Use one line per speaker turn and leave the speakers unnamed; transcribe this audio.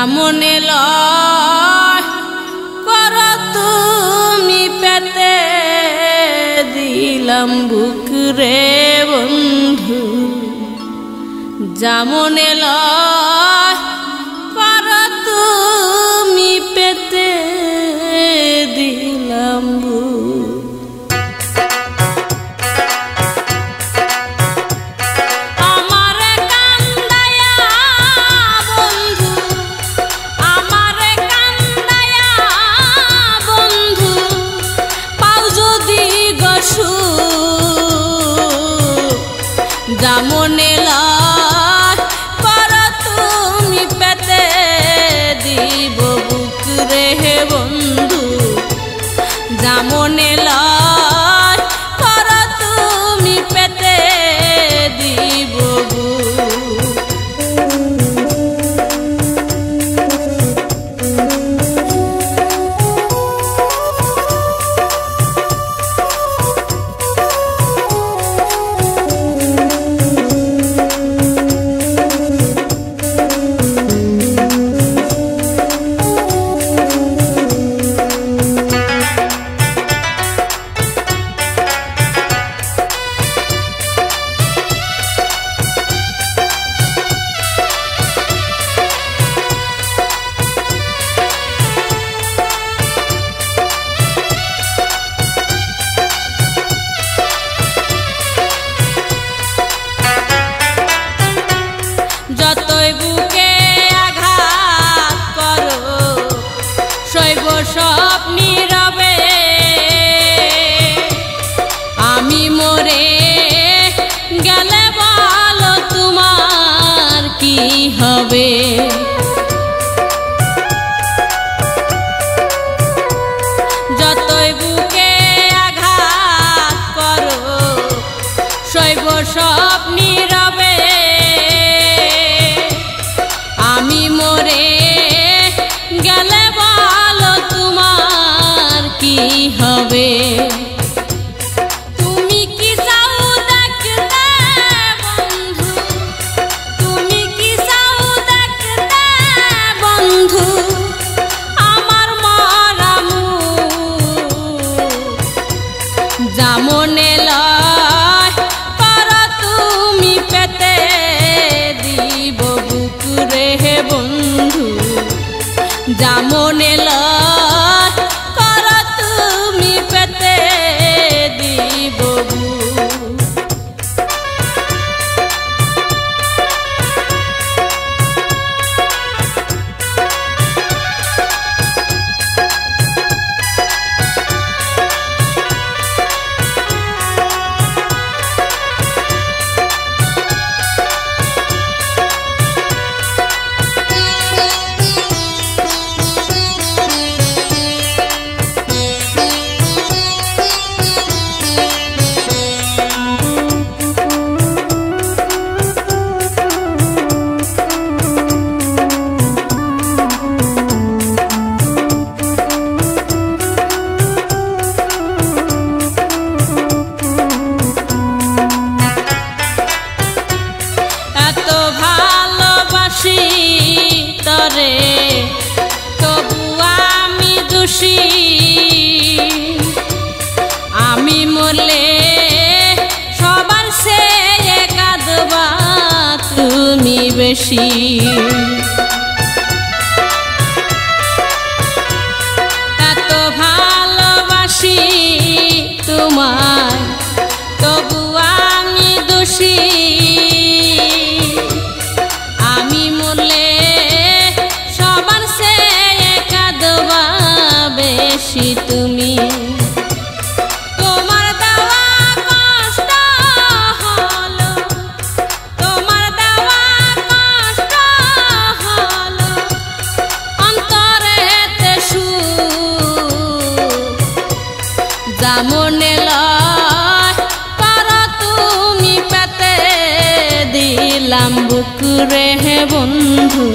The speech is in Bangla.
মনে লয় কর তুমি পেতে দিলাম বুক রে বন্ধু যা মনে লয় কর তুমি পেতে দিলাম বুক যা মনে লয় কর তুমি পেতে দিব বুক রে বন্ধু যা মনে লয় কর তুমি পেতে দিব যতই বুকে আঘাত করো শৈব সব নীরবে আমি মরে গেলে বলো তোমার কি হবে যতই বুকে আঘাত করো শৈব সব নীরবে আমি মরে গেলে বলো তোমার কি হবে তুমি কি চাও দেখতে বন্ধু তুমি কি চাও দেখতে বন্ধু আমার মরা মুখ যা মনে লয় কর তুমি পেতে দিব বুক রে বন্ধু যা মনে লয় কর তুমি পেতে দিব তরে তবু আমি দোষী আমি মরলে সবার সে কাঁদবা তুমি বেশি এত ভালোবাসি তোমায় তবু আমি দোষী আমি মরলে সবার সে কাঁদবা বেশি তুমি তোমার দেওয়া কষ্ট হলো তোমার দেওয়া কষ্ট হলো অন্তরেতে সুখ যা মনে লয় কর তুমি পেতে দিলাম বুক রে বন্ধু